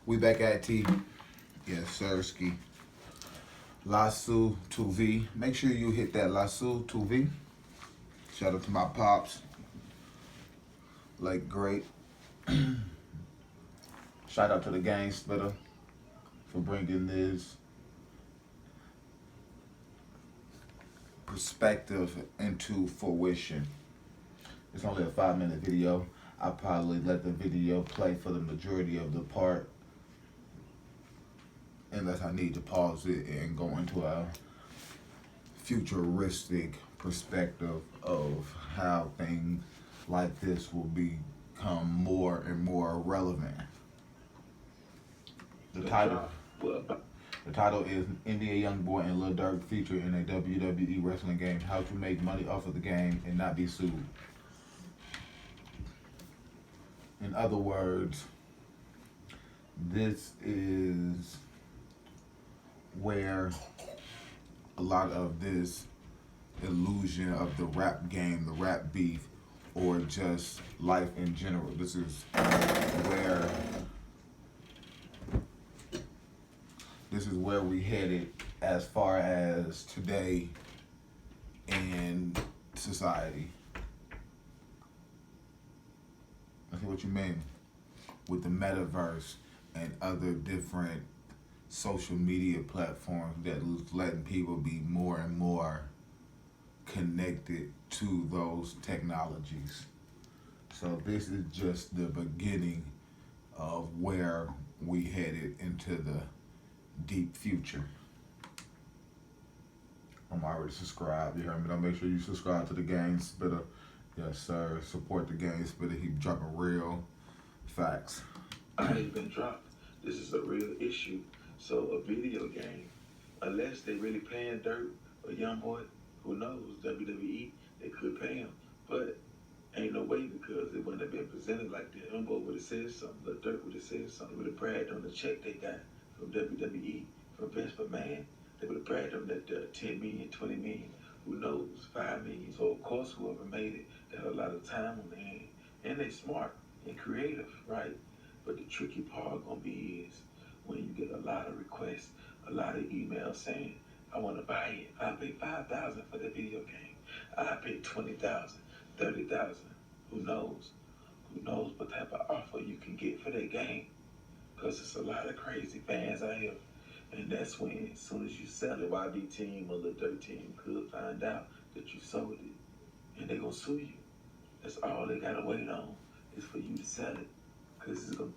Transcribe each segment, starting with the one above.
We back at T. Yes, Sirski. Lasso 2V. Make sure you hit that Lasso 2V. Shout out to my pops. Like, great. Shout out to the Gang Splitter for bringing this perspective into fruition. It's only a 5-minute video. I'll probably let the video play for the majority of the part unless I need to pause it and go into a futuristic perspective of how things like this will become more and more relevant. The title is India Youngboy and Lil Durk featured in a WWE wrestling game. How to make money off of the game and not be sued. In other words, this is where a lot of this illusion of the rap game, the rap beef, or just life in general. This is where we headed as far as today in society. I see what you mean with the metaverse and other different social media platforms that is letting people be more and more connected to those technologies. So this is just the beginning of where we headed into the deep future. I'm already subscribed, you heard me? Don't make sure you subscribe to the Gang Spitter. Yes, sir. Support the Gang Spitter. He dropping real facts. I ain't been dropped. This is a real issue. So a video game, unless they really paying Durk or Youngboy, who knows, WWE, they could pay him. But ain't no way, because it wouldn't have been presented like that. Youngboy would have said something, but Durk would have said something. Would have bragged on the check they got from WWE for Best for Man. They would have bragged on that 10 million, 20 million, who knows, 5 million. So of course whoever made it, they had a lot of time on their hand. And they smart and creative, right? But the tricky part gonna be is when you get a lot of requests, a lot of emails saying, I want to buy it. I pay $5,000 for the video game. I pay $20,000, $30,000. Who knows? Who knows what type of offer you can get for that game? Because it's a lot of crazy fans out here. And that's when, as soon as you sell it, YB team or the Dirt team could find out that you sold it. And they're going to sue you. That's all they got to wait on is for you to sell it. Because it's going to...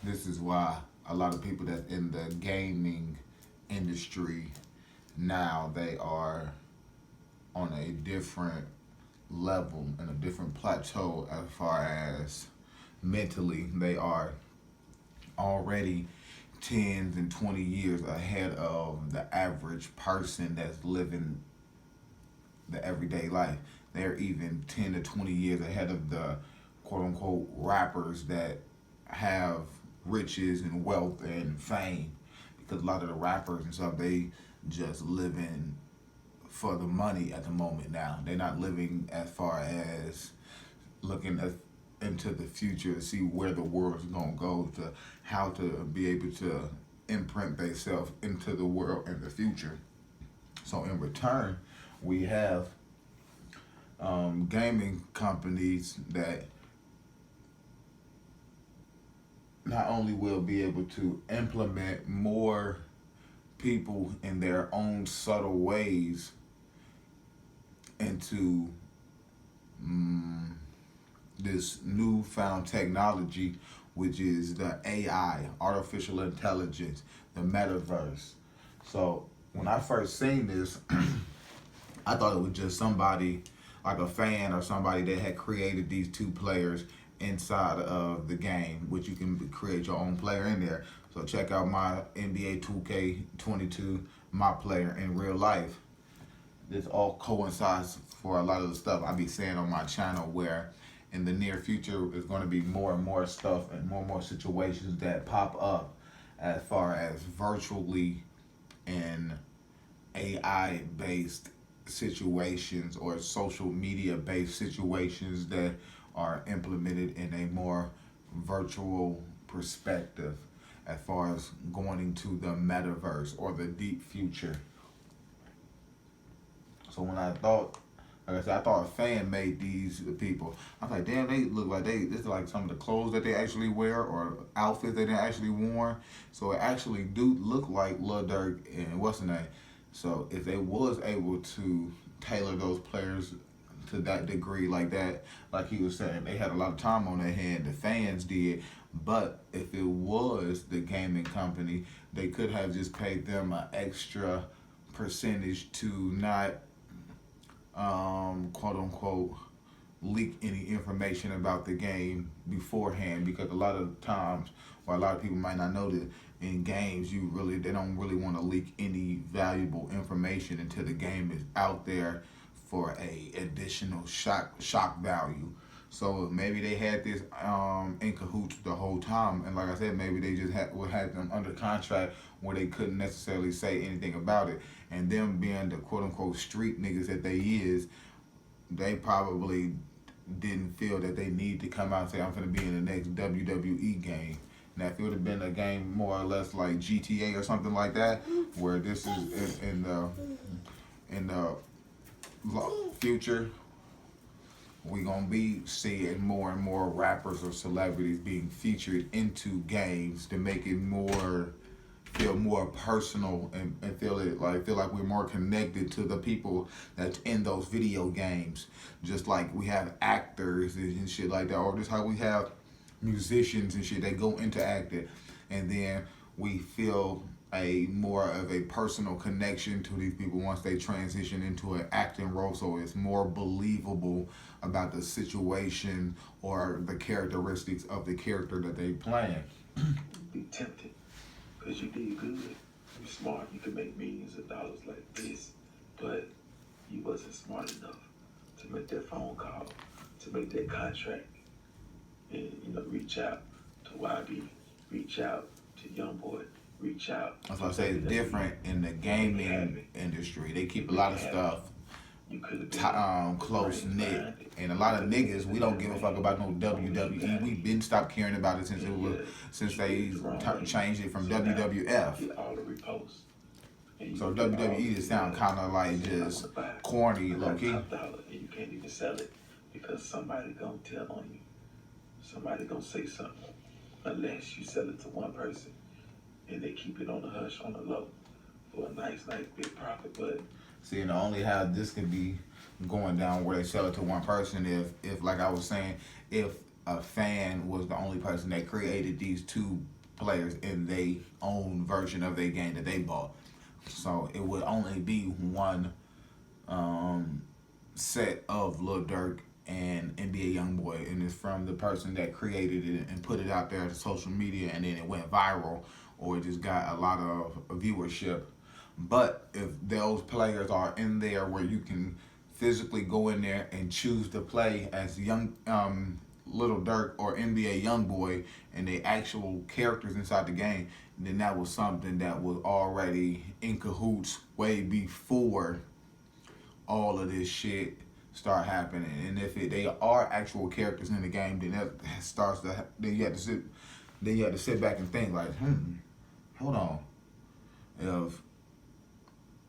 This is why a lot of people that's in the gaming industry now, they are on a different level and a different plateau as far as mentally. They are already 10 and 20 years ahead of the average person that's living the everyday life. They're even 10 to 20 years ahead of the quote-unquote rappers that have riches and wealth and fame, because a lot of the rappers and stuff, they just living for the money at the moment now. They're not living as far as looking into the future to see where the world's gonna go, to how to be able to imprint themselves into the world in the future. So in return, we have gaming companies that not only will be able to implement more people in their own subtle ways into this newfound technology, which is the AI, artificial intelligence, the metaverse. So when I first seen this, I thought it was just somebody, like a fan or somebody that had created these two players inside of the game, which you can create your own player in there. So check out my NBA 2K22, my player in real life. This all coincides for a lot of the stuff I be saying on my channel, where in the near future is going to be more and more stuff and more situations that pop up as far as virtually and AI based situations or social media based situations that are implemented in a more virtual perspective as far as going into the metaverse or the deep future. So when I thought, like I said, I thought a fan made these people. I was like, damn, they look like this is like some of the clothes that they actually wear or outfits that they actually worn. So it actually do look like Lil Durk and what's the name. So if they was able to tailor those players to that degree like that, like he was saying, they had a lot of time on their hand, the fans did. But if it was the gaming company, they could have just paid them an extra percentage to not quote unquote leak any information about the game beforehand, because a lot of times, or a lot of people might not know that in games they don't really want to leak any valuable information until the game is out there for a additional shock value. So maybe they had this in cahoots the whole time, and like I said, maybe they just had them under contract where they couldn't necessarily say anything about it. And them being the quote unquote street niggas that they is, they probably didn't feel that they need to come out and say, I'm gonna be in the next WWE game. Now, if it would have been a game more or less like GTA or something like that, where this is in the future, we gonna be seeing more and more rappers or celebrities being featured into games to make it feel more personal and feel like we're more connected to the people that's in those video games. Just like we have actors and shit like that, or just how we have musicians and shit, they go into acting, and then we feel a more of a personal connection to these people once they transition into an acting role, so it's more believable about the situation or the characteristics of the character that they playing. Be tempted, because you did good, you smart, you can make millions of dollars like this, but you wasn't smart enough to make that phone call, to make that contract, and reach out to YB, reach out to Youngboy, reach out. That's why I say it's different in the gaming industry. They keep a lot of stuff close knit, and a lot of niggas, we don't give a fuck about no WWE. We been stopped caring about it since they changed it from WWF. So WWE just sound kind of like just corny, low key. And you can't even sell it because somebody gonna tell on you. Somebody gonna say something, unless you sell it to one person and they keep it on the hush, on the low, for a nice big profit. But see, and only how this could be going down where they sell it to one person if like I was saying, if a fan was the only person that created these two players in their own version of their game that they bought. So it would only be one set of Lil Durk and NBA Youngboy, and it's from the person that created it and put it out there to social media, and then it went viral or it just got a lot of viewership. But if those players are in there where you can physically go in there and choose to play as Little Durk or NBA Youngboy and they actual characters inside the game, then that was something that was already in cahoots way before all of this shit start happening. And if they are actual characters in the game, then that starts to then you have to sit back and think like, hold on, if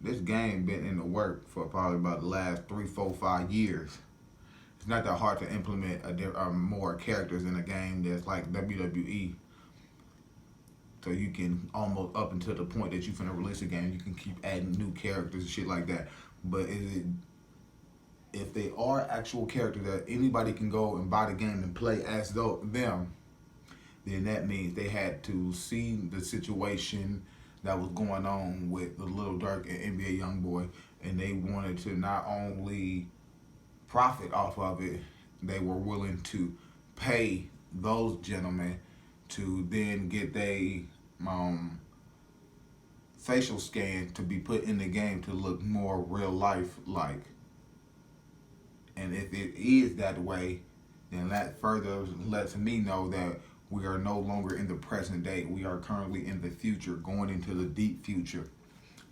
this game been in the work for probably about the last 3, 4, 5 years, it's not that hard to implement more characters in a game that's like WWE. So you can almost up until the point that you're finna release a game, you can keep adding new characters and shit like that. But if they are actual characters that anybody can go and buy the game and play as them, then that means they had to see the situation that was going on with the Little Durk and NBA Youngboy, and they wanted to not only profit off of it, they were willing to pay those gentlemen to then get they facial scan to be put in the game to look more real life like. And if it is that way, then that further lets me know that we are no longer in the present day. We are currently in the future, going into the deep future.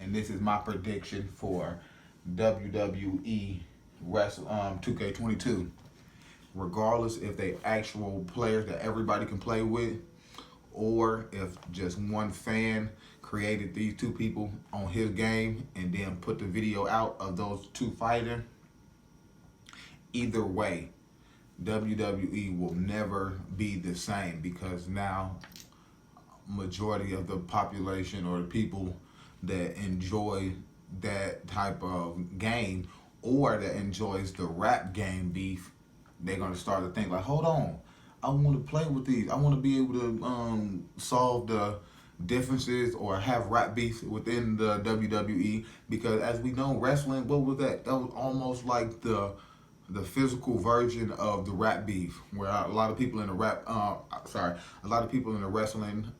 And this is my prediction for WWE 2K22. regardless if they actual players that everybody can play with, or if just one fan created these two people on his game and then put the video out of those two fighting. Either way, WWE will never be the same, because now majority of the population or the people that enjoy that type of game or that enjoys the rap game beef, they're gonna start to think like, hold on, I want to play with these. I want to be able to solve the differences or have rap beef within the WWE, because as we know, wrestling, what was that? That was almost like the physical version of the rap beef, where a lot of people in the a lot of people in the wrestling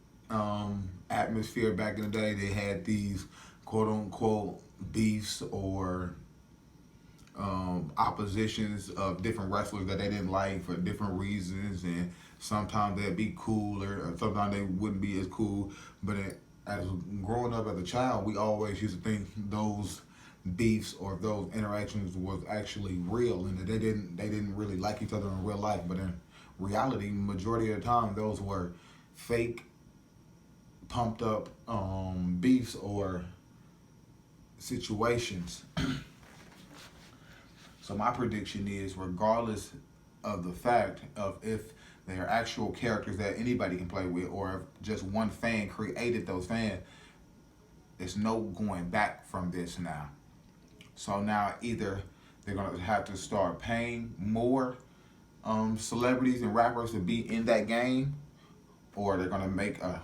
atmosphere back in the day, they had these quote unquote beefs or oppositions of different wrestlers that they didn't like for different reasons, and sometimes they'd be cooler, or sometimes they wouldn't be as cool. But as growing up as a child, we always used to think those beefs or those interactions was actually real, and that they didn't really like each other in real life. But in reality, majority of the time, those were fake, pumped up beefs or situations. So my prediction is, regardless of the fact of if they are actual characters that anybody can play with, or if just one fan created those fans, there's no going back from this now. So now either they're going to have to start paying more celebrities and rappers to be in that game, or they're going to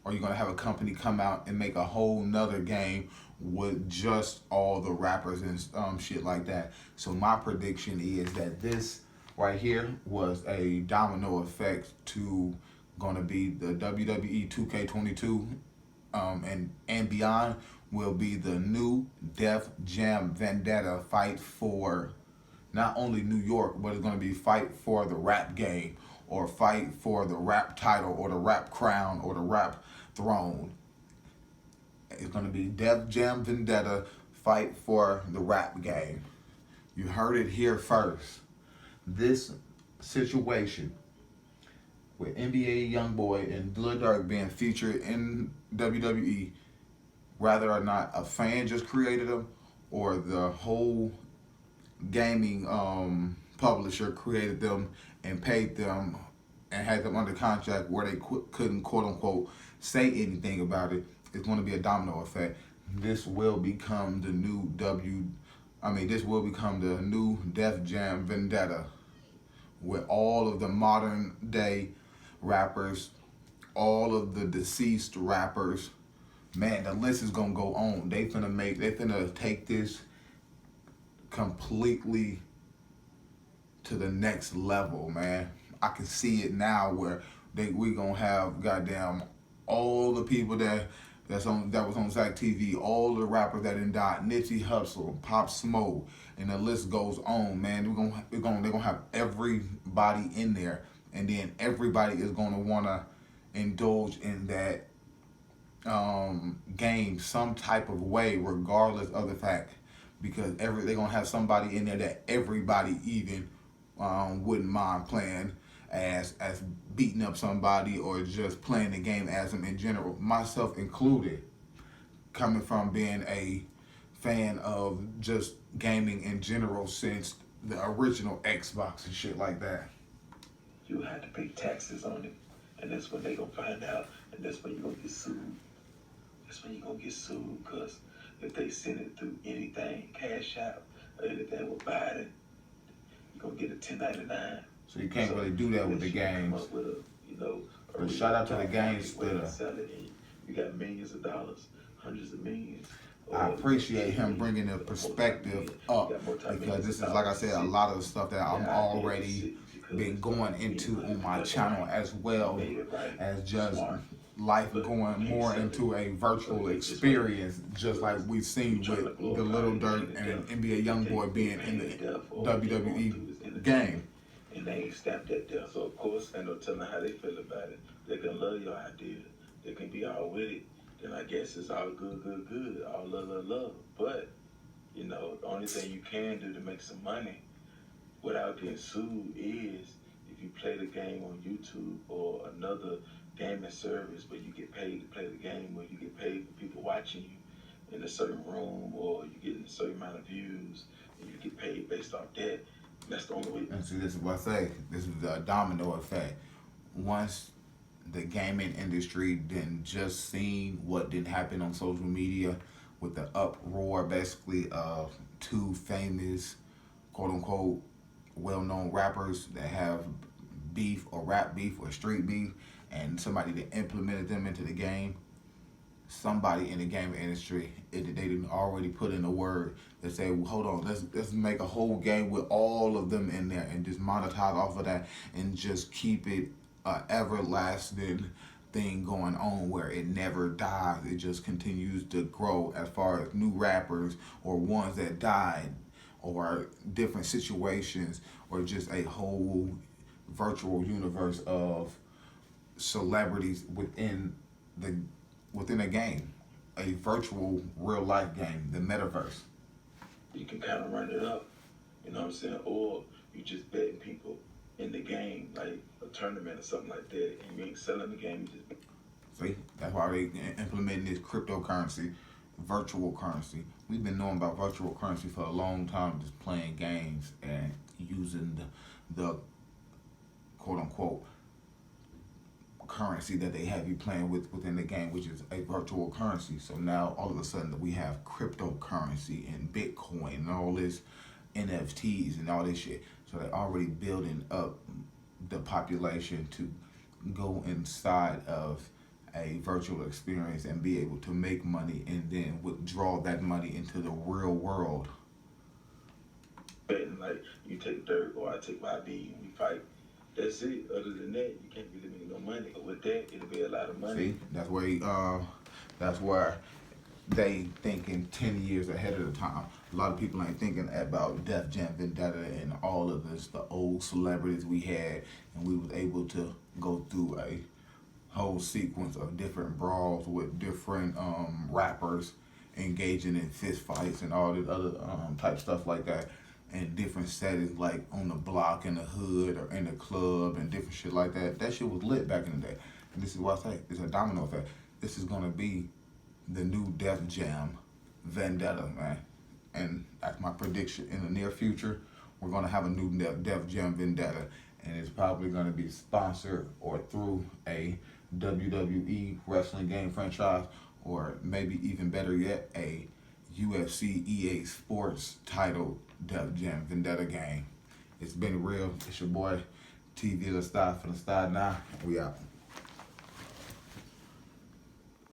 or you're going to have a company come out and make a whole nother game with just all the rappers and shit like that. So my prediction is that this right here was a domino effect to going to be the WWE 2K22 and beyond will be the new DefJam Vendetta fight for not only New York, but it's going to be fight for the rap game, or fight for the rap title, or the rap crown, or the rap throne. It's going to be DefJam Vendetta fight for the rap game. You heard it here first. This situation with NBA youngboy and durk being featured in WWE, whether or not a fan just created them or the whole gaming publisher created them and paid them and had them under contract where they couldn't quote unquote say anything about it, it's going to be a domino effect. This will become the new this will become the new DefJam Vendetta, with all of the modern day rappers, all of the deceased rappers. Man, the list is gonna go on. They finna take this completely to the next level, man. I can see it now where we gonna have goddamn all the people that was on Zach TV, all the rappers that done died, Nipsey Hussle, Pop Smoke, and the list goes on, man. They're gonna have everybody in there, and then everybody is gonna wanna indulge in that game some type of way, regardless of the fact, because they're gonna have somebody in there that everybody even wouldn't mind playing as beating up somebody or just playing the game as them in general, myself included, coming from being a fan of just gaming in general since the original Xbox and shit like that. You had to pay taxes on it, and that's when they gonna find out, and that's when you gonna get sued. That's when you gonna get sued, because if they send it through anything, Cash App or anything with Biden, you gonna get a 1099. So you can't really do that with the games. But shout out to the game splitter. You got millions of dollars, hundreds of millions. I appreciate him bringing the perspective up, because this is, like I said, a lot of the stuff that I'm already been going into on my channel, as well as just life going more into a virtual experience, just like we've seen with the Little Durk and NBA Youngboy being in the WWE game. And they ain't stamped that there. So, of course, ain't no telling how they feel about it. They can love your idea. They can be all with it. Then I guess it's all good. All love. But, the only thing you can do to make some money without getting sued is if you play the game on YouTube or another gaming service, but you get paid to play the game, or you get paid for people watching you in a certain room, or you get a certain amount of views, and you get paid based off that. That's the only way. And see, this is what I say. This is the domino effect. Once the gaming industry didn't just seen what didn't happen on social media with the uproar basically of two famous quote unquote well known rappers that have beef or rap beef or street beef, and somebody that implemented them into the game, somebody in the gaming industry, they didn't already put in a word that say, well, hold on, let's make a whole game with all of them in there and just monetize off of that and just keep it a everlasting thing going on where it never dies. It just continues to grow as far as new rappers or ones that died or different situations or just a whole virtual universe of celebrities the within a game, a virtual real life game, the metaverse. You can kind of run it up, you know what I'm saying? Or you just betting people in the game, like a tournament or something like that, and you ain't selling the game, you just. See, that's why they implementing this cryptocurrency, virtual currency. We've been knowing about virtual currency for a long time, just playing games and using the quote unquote currency that they have you playing with within the game, which is a virtual currency. So now all of a sudden we have cryptocurrency and Bitcoin and all this NFTs and all this shit. So they're already building up the population to go inside of a virtual experience and be able to make money and then withdraw that money into the real world. Betting like you take Dirk or I take YB and we fight. That's it. Other than that, you can't really make no money. But with that, it'll be a lot of money. See, that's where they thinking 10 years ahead of the time. A lot of people ain't thinking about DefJam Vendetta and all of this, the old celebrities we had, and we was able to go through a whole sequence of different brawls with different rappers engaging in fist fights and all this other type stuff like that in different settings, like on the block, in the hood, or in the club, and different shit like that. That shit was lit back in the day. And this is what I say, it's a domino effect. This is gonna be the new DefJam Vendetta, man. And that's my prediction. In the near future, we're gonna have a new DefJam Vendetta, and it's probably gonna be sponsored or through a WWE wrestling game franchise, or maybe even better yet, a UFC EA Sports title DefJam Vendetta game. It's been real. It's your boy TV the Star for the Star now. We out.